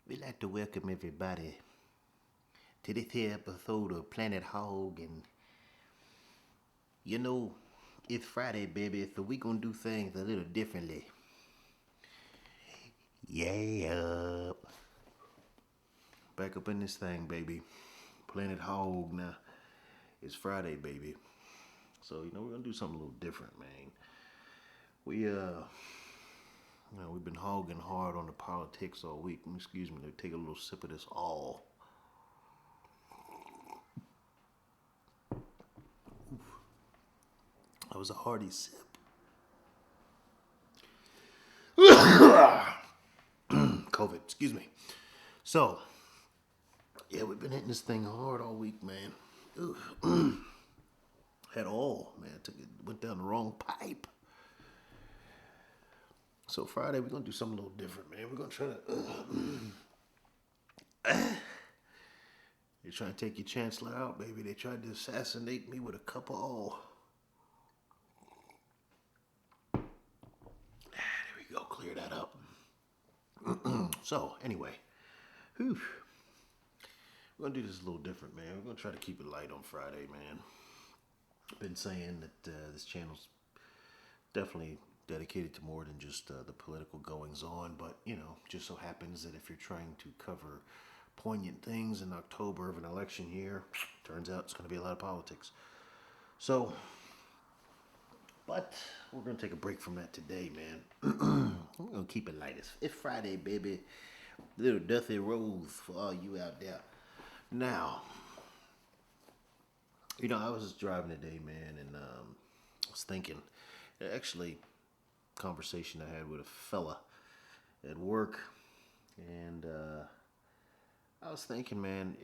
We'd like to welcome everybody to this here episode of Planet Hog. And you know, it's Friday, baby, so we gonna do things a little differently. Yeah. Back up in this thing, baby. Planet Hog now. It's Friday, baby. So, we're gonna do something a little different, man. We've been hogging hard on the politics all week. Excuse me, let me take a little sip of this all. That was a hearty sip. COVID, excuse me. So, yeah, we've been hitting this thing hard all week, man. Had all, man. Went down the wrong pipe. So Friday we're gonna do something a little different, man. We're gonna try to. They're trying to take your chancellor out, baby. They tried to assassinate me with a cup of all. There we go. Clear that up. So anyway, whew, we're gonna do this a little different, man. We're gonna try to keep it light on Friday, man. I've been saying that this channel's definitely dedicated to more than just the political goings on, but just so happens that if you're trying to cover poignant things in October of an election year, turns out it's going to be a lot of politics. So, but we're going to take a break from that today, man. We're going to keep it light. It's Friday, baby. Little Dusty Rose for all you out there. Now, I was just driving today, man, and I was thinking, actually, conversation I had with a fella at work, and I was thinking, man,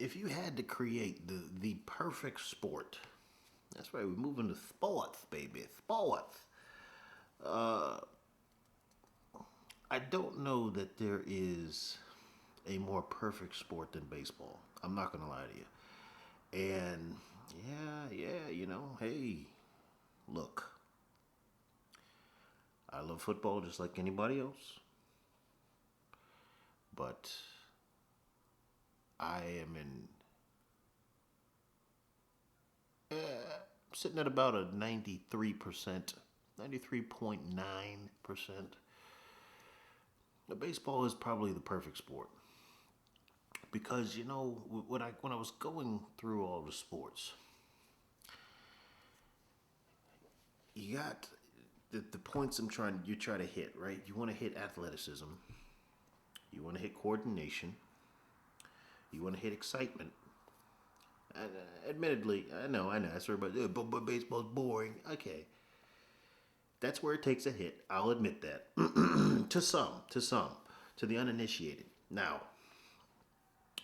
if you had to create the perfect sport, that's right, we're moving to sports, baby, sports. Uh, I don't know that there is a more perfect sport than baseball. I'm not gonna lie to you. And yeah, hey, look, I love football just like anybody else, but I am sitting at about a 93%, 93.9%. The baseball is probably the perfect sport because when I was going through all the sports, you got the points you try to hit, right? You want to hit athleticism, you want to hit coordination, you want to hit excitement. And, admittedly, I know, that's everybody. But baseball's boring. Okay, that's where it takes a hit. I'll admit that. To the uninitiated. Now,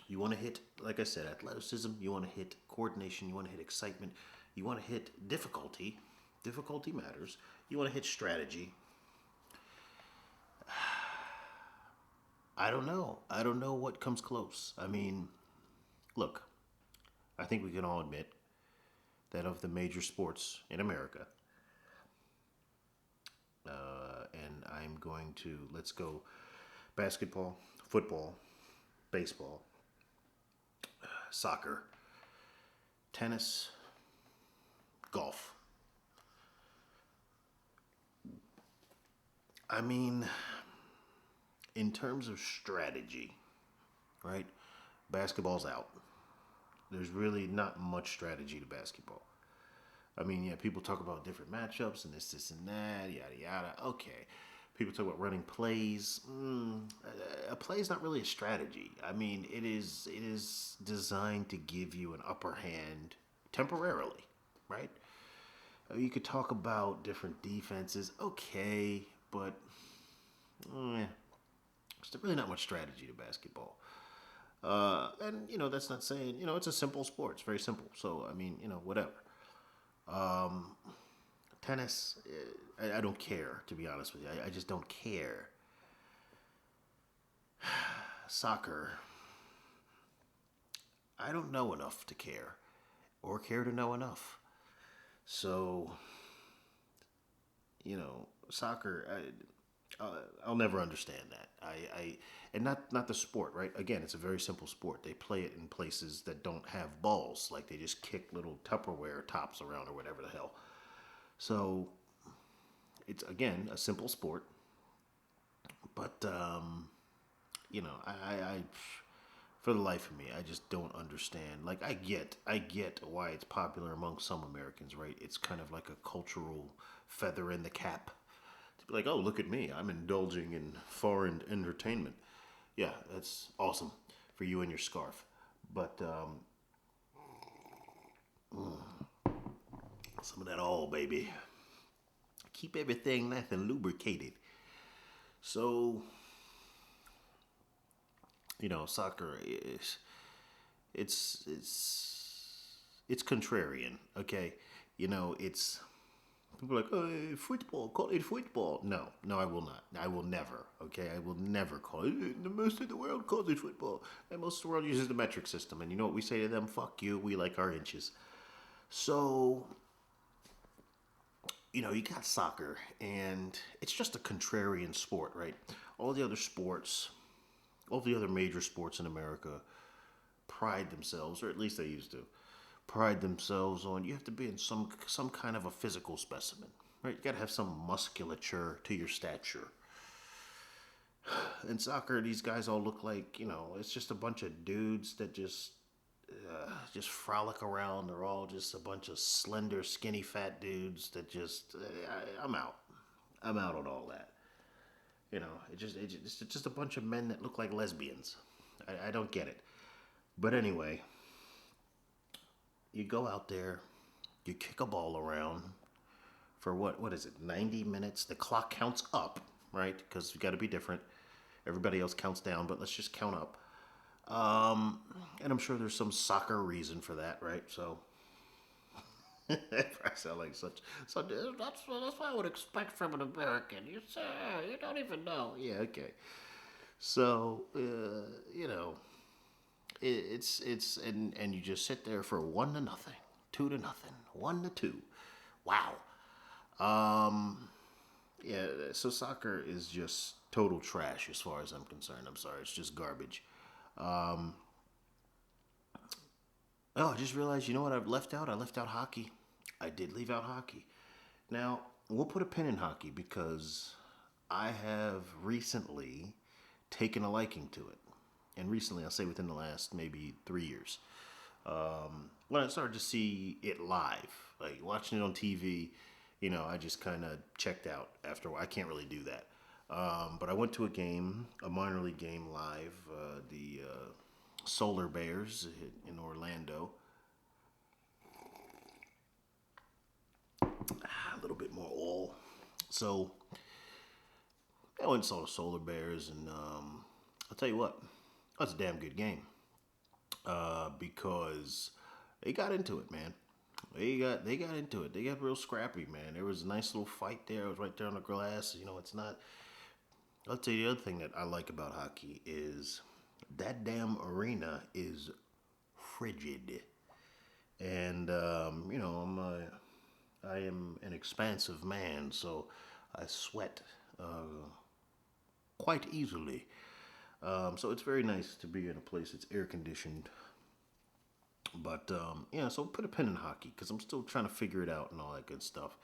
you want to hit, like I said, athleticism. You want to hit coordination. You want to hit excitement. You want to hit difficulty. Difficulty matters. You want to hit strategy. I don't know. I don't know what comes close. I mean, look, I think we can all admit that of the major sports in America, and I'm going to, let's go basketball, football, baseball, soccer, tennis, golf. I mean, in terms of strategy, right? Basketball's out. There's really not much strategy to basketball. I mean, yeah, people talk about different matchups and this, and that, yada, yada. Okay. People talk about running plays. A play is not really a strategy. I mean, it is designed to give you an upper hand temporarily, right? You could talk about different defenses, okay, but there's really not much strategy to basketball. And that's not saying it's a simple sport. It's very simple. So I mean, whatever. Um, Tennis, I don't care, to be honest with you. I just don't care. Soccer, I don't know enough to care, or care to know enough. So, soccer. I'll never understand that. And not the sport, right? Again, it's a very simple sport. They play it in places that don't have balls, like they just kick little Tupperware tops around or whatever the hell. So it's again a simple sport, but I for the life of me, I just don't understand. Like I get why it's popular among some Americans, right? It's kind of like a cultural feather in the cap to be like, oh, look at me, I'm indulging in foreign entertainment. Yeah, that's awesome for you and your scarf. But some of that all, baby. Keep everything nice and lubricated. So, soccer is it's contrarian. Okay, it's people are like, oh, football, call it football. No, no, I will not. I will never. Okay, I will never call it. The most of the world calls it football, and most of the world uses the metric system. And you know what we say to them? Fuck you. We like our inches. So, you got soccer, and it's just a contrarian sport, right? All the other sports, all the other major sports in America pride themselves, or at least they used to, pride themselves on you have to be in some kind of a physical specimen, right? You got to have some musculature to your stature. In soccer, these guys all look like it's just a bunch of dudes that just frolic around. They're all just a bunch of slender, skinny, fat dudes that just I'm out. I'm out on all that. It's just a bunch of men that look like lesbians. I don't get it. But anyway, you go out there, you kick a ball around for what is it? 90 minutes. The clock counts up, right? Because we got to be different. Everybody else counts down, but let's just count up. And I'm sure there's some soccer reason for that, right? So I sound like such. That's what I would expect from an American. You don't even know. Yeah, okay. So it's and you just sit there for 1-0, 2-0, 1-2. Wow. Yeah. So soccer is just total trash as far as I'm concerned. I'm sorry, it's just garbage. Oh, I just realized. You know what I've left out? I left out hockey. I did leave out hockey. Now we'll put a pin in hockey because I have recently taken a liking to it. And recently, I'll say within the last maybe 3 years, when I started to see it live, like watching it on TV, I just kind of checked out after a while. I can't really do that. But I went to a game, a minor league game live, the Solar Bears in Orlando. A little bit more oil. So I went and saw the Solar Bears, and I'll tell you what, that's a damn good game because they got into it, man. They got into it. They got real scrappy, man. There was a nice little fight there. It was right there on the glass. It's not. I'll tell you the other thing that I like about hockey is that damn arena is frigid, and I am an expansive man, so I sweat quite easily. So it's very nice to be in a place that's air conditioned. But yeah, so put a pin in hockey because I'm still trying to figure it out and all that good stuff.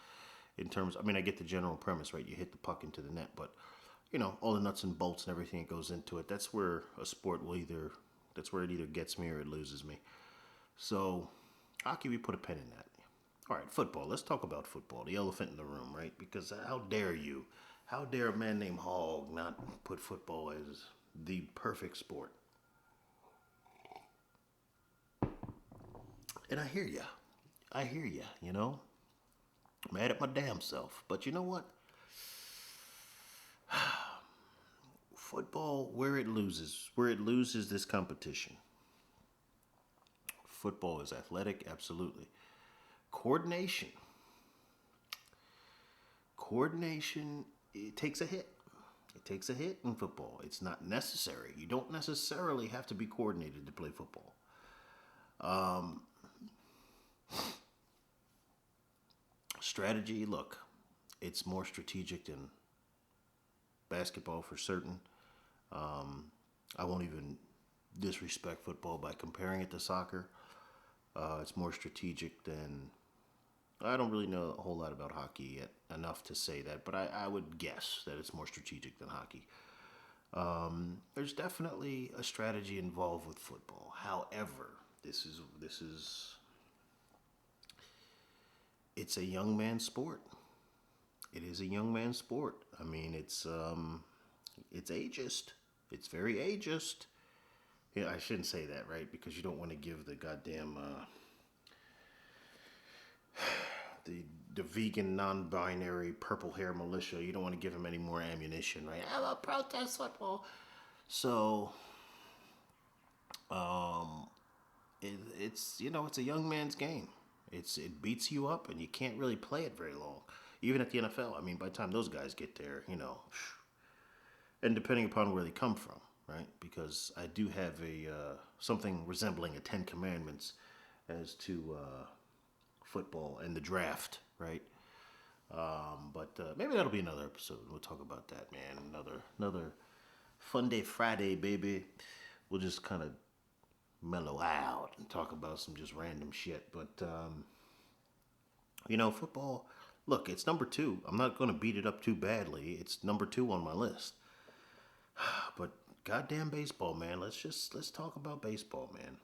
In terms, I mean, I get the general premise, right? You hit the puck into the net, but all the nuts and bolts and everything that goes into it. That's where a sport will either. That's where it either gets me or it loses me. So hockey, we put a pin in that. All right, football. Let's talk about football. The elephant in the room, right? Because how dare you? How dare a man named Hogg not put football as the perfect sport? And I hear ya. I hear ya, Mad at my damn self. But you know what? Football, where it loses this competition. Football is athletic, absolutely. Coordination. Coordination, it takes a hit. It takes a hit in football. It's not necessary. You don't necessarily have to be coordinated to play football. Strategy, look, it's more strategic than basketball for certain. I won't even disrespect football by comparing it to soccer. It's more strategic than. I don't really know a whole lot about hockey yet, enough to say that, but I would guess that it's more strategic than hockey. There's definitely a strategy involved with football. However, this is it's a young man's sport. It is a young man's sport. I mean, it's ageist. It's very ageist. Yeah, I shouldn't say that, right? Because you don't want to give the goddamn the vegan non-binary purple hair militia. You don't want to give him any more ammunition, right? I will protest football. So, it's a young man's game. It beats you up, and you can't really play it very long. Even at the NFL, I mean, by the time those guys get there, and depending upon where they come from, right? Because I do have a something resembling a Ten Commandments as to football and the draft, right? But maybe that'll be another episode. We'll talk about that, man. Another fun day Friday, baby. We'll just kind of mellow out and talk about some just random shit. But football. Look, it's number two. I'm not going to beat it up too badly. It's number two on my list. But goddamn baseball, man. Let's talk about baseball, man.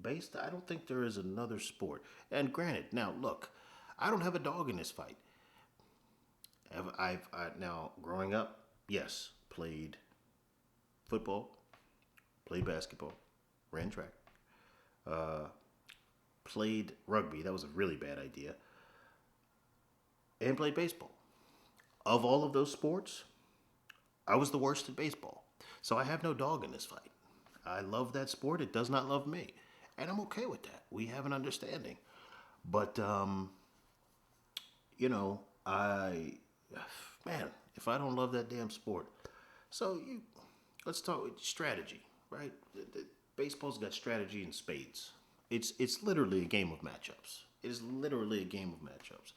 I don't think there is another sport. And granted, now look, I don't have a dog in this fight. Now growing up, yes, played football, played basketball, ran track, played rugby. That was a really bad idea. And played baseball. Of all of those sports, I was the worst at baseball. So I have no dog in this fight. I love that sport. It does not love me. And I'm okay with that. We have an understanding. But, if I don't love that damn sport. So let's talk strategy, right? Baseball's got strategy in spades. It's literally a game of matchups. It is literally a game of matchups.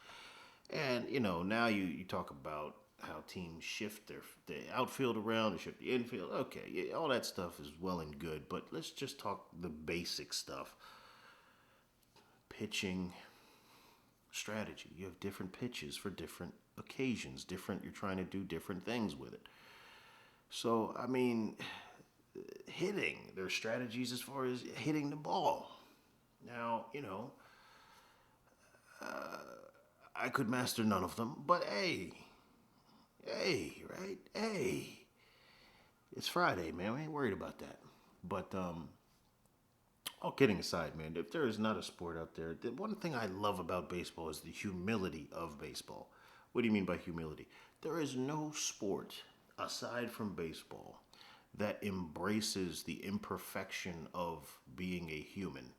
And, now you talk about how teams shift the outfield around, they shift the infield. Okay, yeah, all that stuff is well and good, but let's just talk the basic stuff. Pitching strategy. You have different pitches for different occasions. You're trying to do different things with it. So, I mean, hitting, there's strategies as far as hitting the ball. Now, I could master none of them, but hey, right? Hey, it's Friday, man. We ain't worried about that. But all kidding aside, man, if there is not a sport out there, the one thing I love about baseball is the humility of baseball. What do you mean by humility? There is no sport aside from baseball that embraces the imperfection of being a human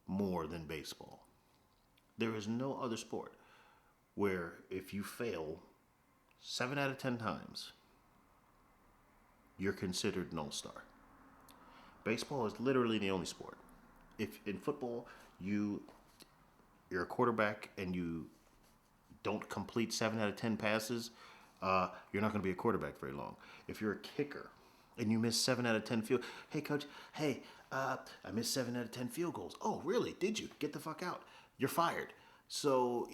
more than baseball. There is no other sport where if you fail 7 out of 10 times, you're considered an all-star. Baseball is literally the only sport. If in football you're a quarterback and you don't complete 7 out of 10 passes, you're not going to be a quarterback very long. If you're a kicker and you miss 7 out of 10 hey coach, I missed 7 out of 10 field goals. Oh, really? Did you? Get the fuck out. You're fired. So,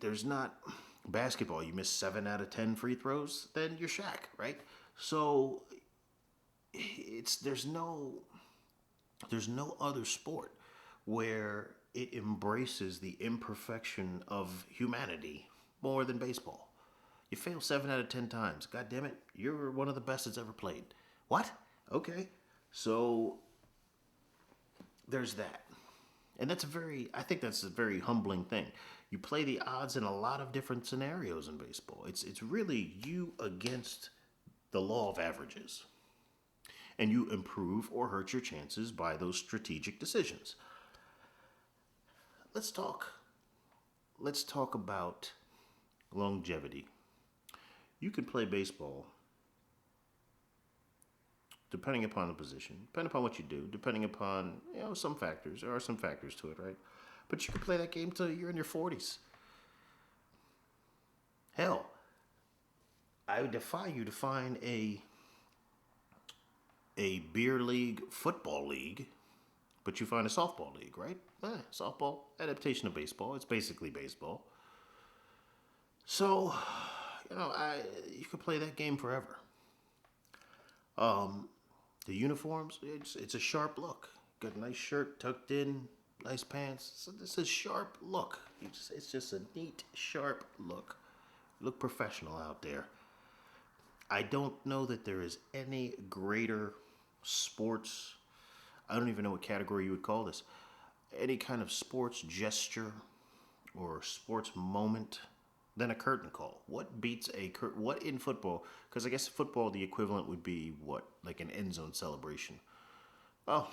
there's not basketball. You miss 7 out of 10 free throws, then you're Shaq, right? So there's no other sport where it embraces the imperfection of humanity more than baseball. You fail 7 out of 10 times. God damn it, you're one of the best that's ever played. What? Okay. So there's that. And I think that's a very humbling thing. You play the odds in a lot of different scenarios in baseball. It's really you against the law of averages. And you improve or hurt your chances by those strategic decisions. Let's talk about longevity. You can play baseball depending upon the position, depending upon what you do, depending upon, some factors. There are some factors to it, right? But you can play that game till you're in your 40s. Hell, I would defy you to find a beer league football league, but you find a softball league, right? Softball adaptation of baseball. It's basically baseball. So, you could play that game forever. Um, the uniforms, it's a sharp look. Got a nice shirt tucked in, nice pants. So this is sharp look. It's just a neat, sharp look. Look professional out there. I don't know that there is any greater sports. I don't even know what category you would call this. Any kind of sports gesture or sports moment than a curtain call. What beats a curtain? What in football? Because I guess football, the equivalent would be what, like an end zone celebration. Oh,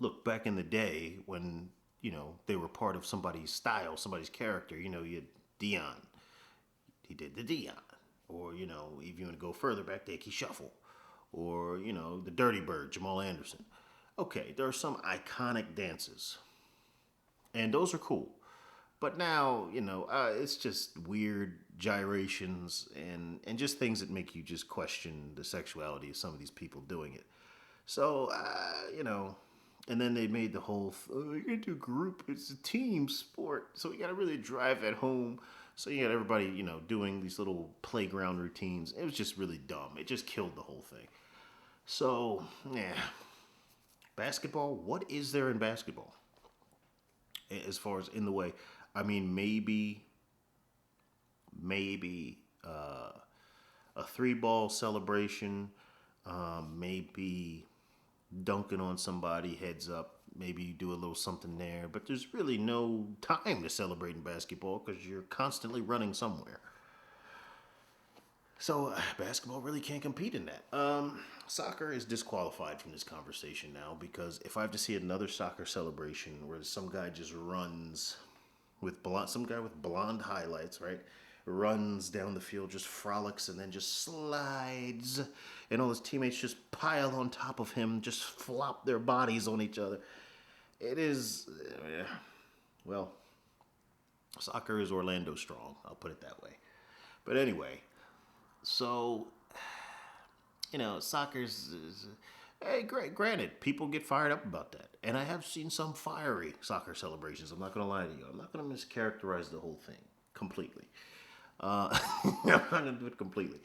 look, back in the day when they were part of somebody's style, somebody's character. You had Dion. He did the Dion, or if you want to go further back, Dickie Shuffle, or the Dirty Bird, Jamal Anderson. Okay, there are some iconic dances, and those are cool. But now, it's just weird gyrations and just things that make you just question the sexuality of some of these people doing it. So, and then they made the whole, you can do group, it's a team sport. So you got to really drive at home. So you got everybody, doing these little playground routines. It was just really dumb. It just killed the whole thing. So, yeah. Basketball, what is there in basketball? As far as in the way, I mean, maybe a three ball celebration, maybe dunking on somebody heads up. Maybe you do a little something there, but there's really no time to celebrate in basketball because you're constantly running somewhere. So basketball really can't compete in that. Soccer is disqualified from this conversation now because if I have to see another soccer celebration where some guy just runs with some guy with blonde highlights, right? Runs down the field, just frolics, and then just slides, and all his teammates just pile on top of him, just flop their bodies on each other. It is, well, soccer is Orlando strong. I'll put it that way. But anyway, so soccer's. Hey, great. Granted, people get fired up about that, and I have seen some fiery soccer celebrations. I'm not going to lie to you. I'm not going to mischaracterize the whole thing completely. I'm not going to do it completely.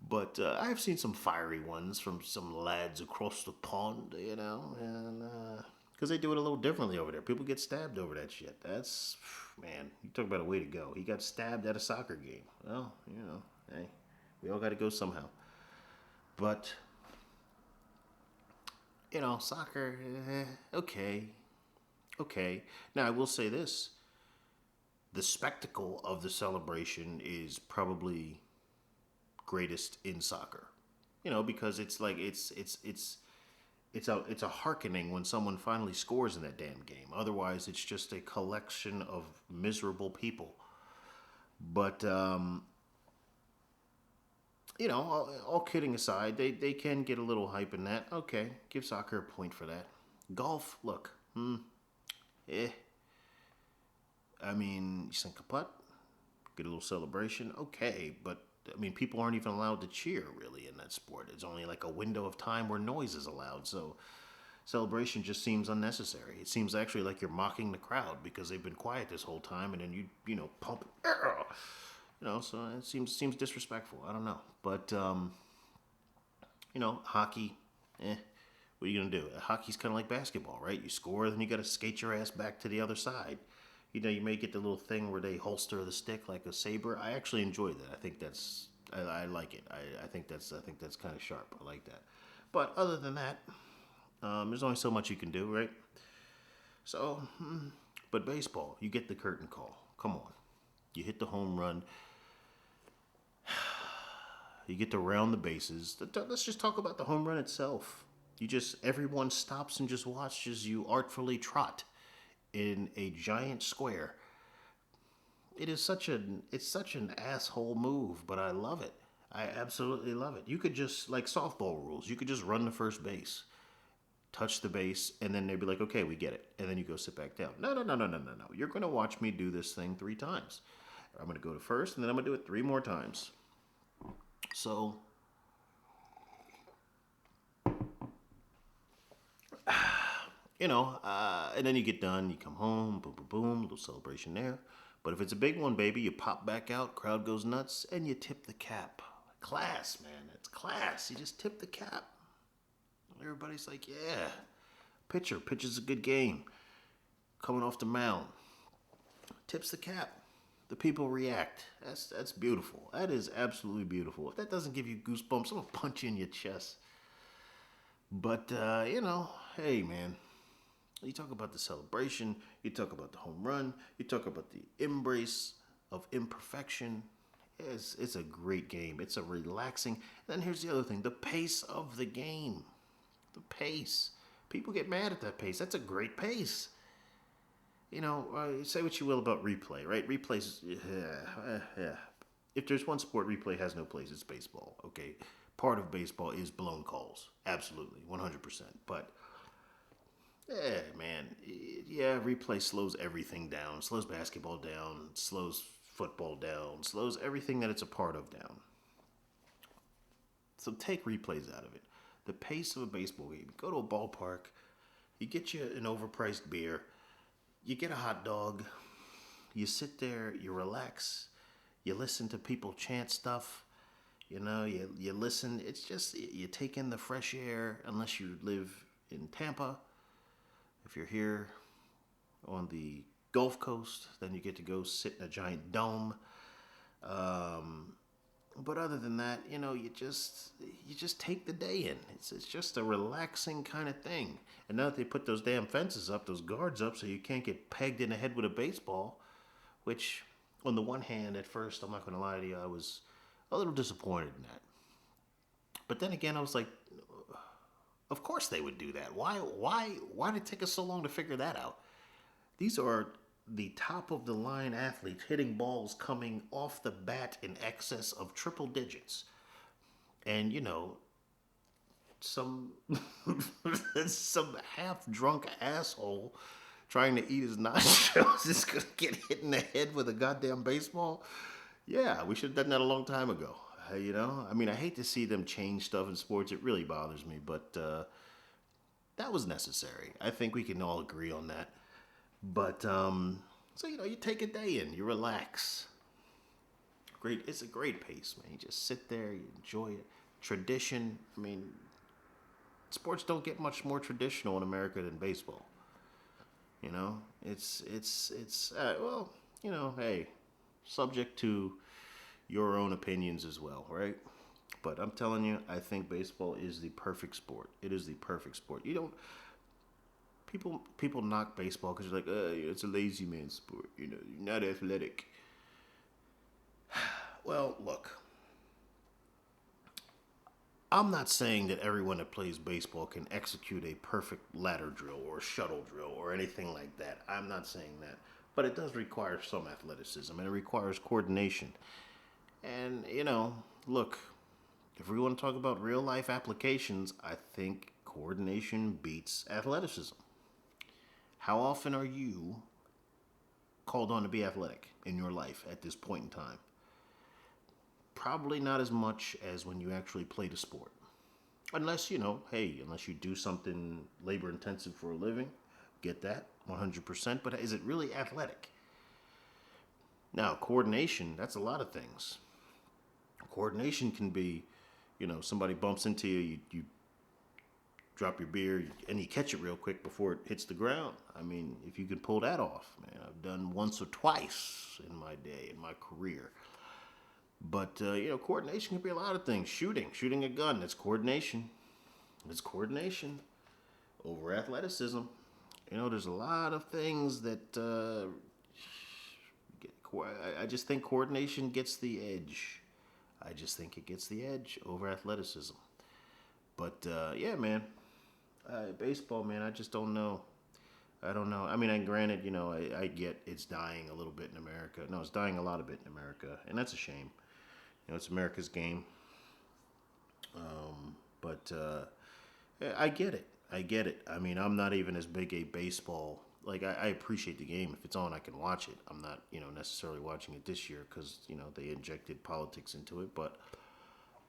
But I have seen some fiery ones from some lads across the pond, and because they do it a little differently over there. People get stabbed over that shit. That's, man, you talk about a way to go. He got stabbed at a soccer game. Well, hey, we all got to go somehow. But, soccer, okay. Okay. Now, I will say this. The spectacle of the celebration is probably greatest in soccer. Because it's like it's a hearkening when someone finally scores in that damn game. Otherwise, it's just a collection of miserable people. But all kidding aside, they can get a little hype in that. Okay, give soccer a point for that. Golf, look, eh. I mean, you sink a putt, get a little celebration, okay, but I mean, people aren't even allowed to cheer really in that sport. It's only like a window of time where noise is allowed, so celebration just seems unnecessary. It seems actually like you're mocking the crowd because they've been quiet this whole time, and then you pump, so it seems disrespectful. I don't know, but hockey, what are you gonna do? Hockey's kind of like basketball, right? You score, then you got to skate your ass back to the other side. You may get the little thing where they holster the stick like a saber. I actually enjoy that. I think I like it. I think that's kind of sharp. I like that. But other than that, there's only so much you can do, right? So, but baseball, you get the curtain call. Come on, you hit the home run. You get to round the bases. Let's just talk about the home run itself. Everyone stops and just watches you artfully trot in a giant square. It's such an asshole move, but I love it. I absolutely love it. You could just like softball rules. You could just run to first base, touch the base, and then they'd be like, "Okay, we get it," and then you go sit back down. No, no, no, no, no, no, no. You're gonna watch me do this thing 3 times. I'm gonna go to first, and then I'm gonna do it 3 more times. So, and then you get done, you come home, boom, boom, boom, little celebration there. But if it's a big one, baby, you pop back out, crowd goes nuts, and you tip the cap. Class, man, it's class. You just tip the cap. Everybody's like, yeah, pitcher's a good game. Coming off the mound, tips the cap. The people react. That's beautiful. That is absolutely beautiful. If that doesn't give you goosebumps, I'm gonna punch you in your chest. But hey man, you talk about the celebration, you talk about the home run, you talk about the embrace of imperfection. It's a great game. It's a relaxing. And then here's the other thing: the pace of the game. The pace. People get mad at that pace. That's a great pace. Say what you will about replay, right? Replays, yeah. If there's one sport replay has no place, it's baseball. Okay, part of baseball is blown calls, absolutely, 100%. But yeah, man, yeah, replay slows everything down, slows basketball down, slows football down, slows everything that it's a part of down. So take replays out of it. The pace of a baseball game. You go to a ballpark, you get you an overpriced beer, you get a hot dog, you sit there, you relax, you listen to people chant stuff, you listen. It's just, you take in the fresh air, unless you live in Tampa. If you're here on the Gulf Coast, then you get to go sit in a giant dome. But other than that, you just take the day in. It's just a relaxing kind of thing. And now that they put those damn fences up, those guards up, so you can't get pegged in the head with a baseball, which, on the one hand, at first, I'm not going to lie to you, I was a little disappointed in that. But then again, I was like, of course they would do that. Why did it take us so long to figure that out? These are the top of the line athletes hitting balls coming off the bat in excess of triple digits. And some some half drunk asshole trying to eat his nachos is gonna get hit in the head with a goddamn baseball. Yeah, we should have done that a long time ago. I mean, I hate to see them change stuff in sports. It really bothers me, but that was necessary. I think we can all agree on that. But so you take a day in, you relax. Great, it's a great pace, man. You just sit there, you enjoy it. Tradition. I mean, sports don't get much more traditional in America than baseball. Well, hey, subject to your own opinions as well, right? But I'm telling you, I think baseball is the perfect sport. It is the perfect sport. You don't people knock baseball because they're like, it's a lazy man sport. You're not athletic. Well, look, I'm not saying that everyone that plays baseball can execute a perfect ladder drill or shuttle drill or anything like that. I'm not saying that. But it does require some athleticism and it requires coordination. And, look, if we want to talk about real life applications, I think coordination beats athleticism. How often are you called on to be athletic in your life at this point in time? Probably not as much as when you actually play the sport. Unless, unless you do something labor intensive for a living, get that 100%. But is it really athletic? Now, coordination, that's a lot of things. Coordination can be, somebody bumps into you, you drop your beer, and you catch it real quick before it hits the ground. I mean, if you can pull that off, man, I've done once or twice in my day, in my career. But, coordination can be a lot of things. Shooting a gun, that's coordination. It's coordination over athleticism. There's a lot of things that I just think coordination gets the edge. I just think it gets the edge over athleticism. But, yeah, man. Baseball, man, I just don't know. I don't know. I mean, granted, I get it's dying a little bit in America. No, it's dying a lot of bit in America, and that's a shame. It's America's game. But I get it. I get it. I mean, I'm not even as big a baseball. Like, I appreciate the game. If it's on, I can watch it. I'm not, necessarily watching it this year because, they injected politics into it. But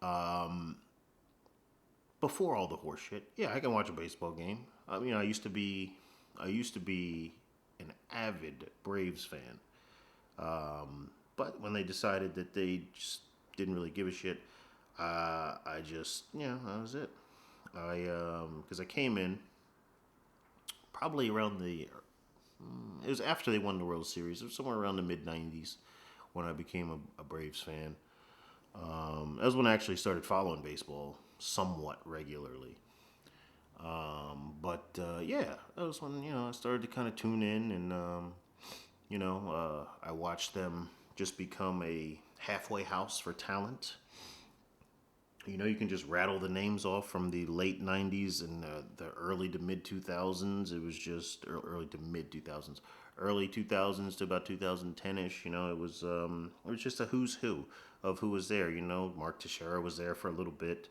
Um, Before all the horse shit, yeah, I can watch a baseball game. I mean, I used to be an avid Braves fan. But when they decided that they just didn't really give a shit, I just, that was it. Because I came in probably around it was after they won the World Series. It was somewhere around the mid 90s when I became a Braves fan. That was when I actually started following baseball somewhat regularly. But yeah, that was when I started to kind of tune in, and I watched them just become a halfway house for talent. You can just rattle the names off from the late '90s and the early to mid 2000s. It was just early to mid 2000s, early 2000s to about 2010 ish. It was just a who's who of who was there. Mark Teixeira was there for a little bit.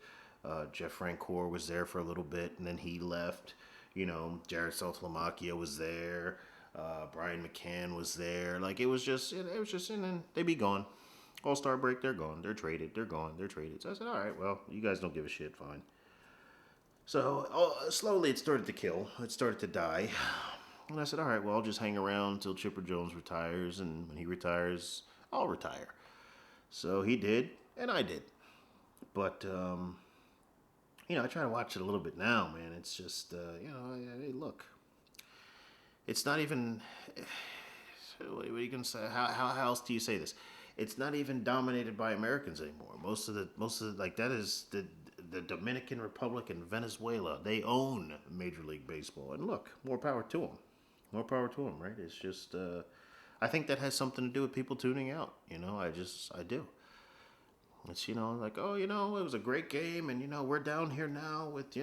Jeff Francoeur was there for a little bit, and then he left. Jared Saltalamacchia was there. Brian McCann was there. Like and then they be gone. All Star break, they're gone. They're traded. They're gone. They're traded. So I said, all right, well, you guys don't give a shit. Fine. So slowly it started to kill. It started to die. And I said, all right, well, I'll just hang around until Chipper Jones retires. And when he retires, I'll retire. So he did, and I did. But, I try to watch it a little bit now, man. It's just, hey, look. It's not even. What are you gonna say? How else do you say this? It's not even dominated by Americans anymore. Most of the like that is the Dominican Republic and Venezuela. They own Major League Baseball, and look, more power to them. More power to them, right? It's just I think that has something to do with people tuning out. I do. It's like, oh, it was a great game, and we're down here now with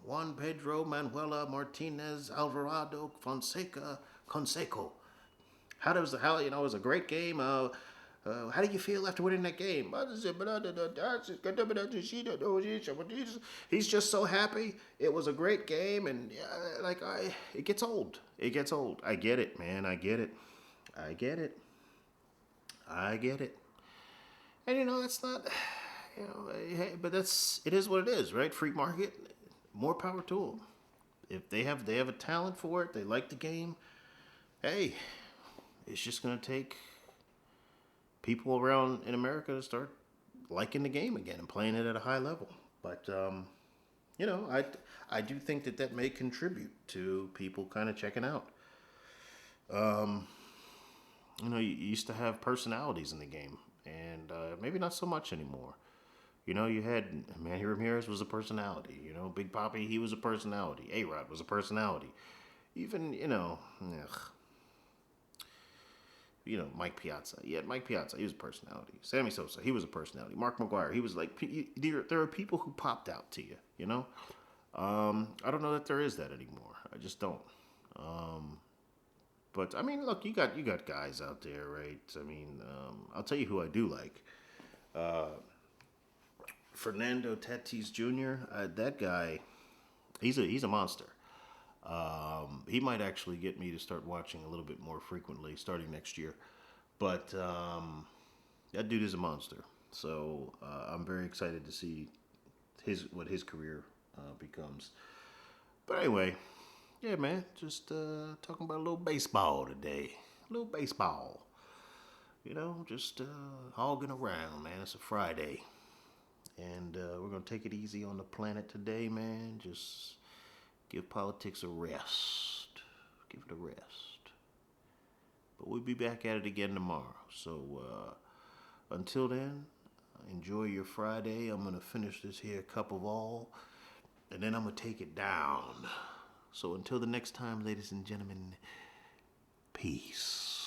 Juan Pedro Manuela Martinez Alvarado Fonseca Conseco. How it was a great game. How do you feel after winning that game? He's just so happy. It was a great game, and it gets old. It gets old. I get it, man. I get it. I get it. I get it. And that's not, hey, but it is what it is, right? Free market, more power to them. If they have a talent for it, they like the game. Hey, it's just gonna take people around in America to start liking the game again and playing it at a high level. But I do think that may contribute to people kind of checking out. You used to have personalities in the game, and maybe not so much anymore. You had Manny Ramirez was a personality. Big Papi, he was a personality. A-Rod was a personality. Even ugh, Mike Piazza. Yeah, Mike Piazza, he was a personality. Sammy Sosa, he was a personality. Mark McGwire, he was like, there are people who popped out to you. I don't know that there is that anymore. I just don't. But I mean, look, you got guys out there, right? I mean, I'll tell you who I do like. Fernando Tatis Jr. That guy, he's a monster. He might actually get me to start watching a little bit more frequently starting next year. But that dude is a monster. So I'm very excited to see what his career becomes. But anyway, yeah, man, just talking about a little baseball today. A little baseball. Just hogging around, man. It's a Friday. And we're going to take it easy on the planet today, man. Just give politics a rest. Give it a rest. But we'll be back at it again tomorrow. So until then, enjoy your Friday. I'm going to finish this here cup of all. And then I'm going to take it down. So until the next time, ladies and gentlemen, peace.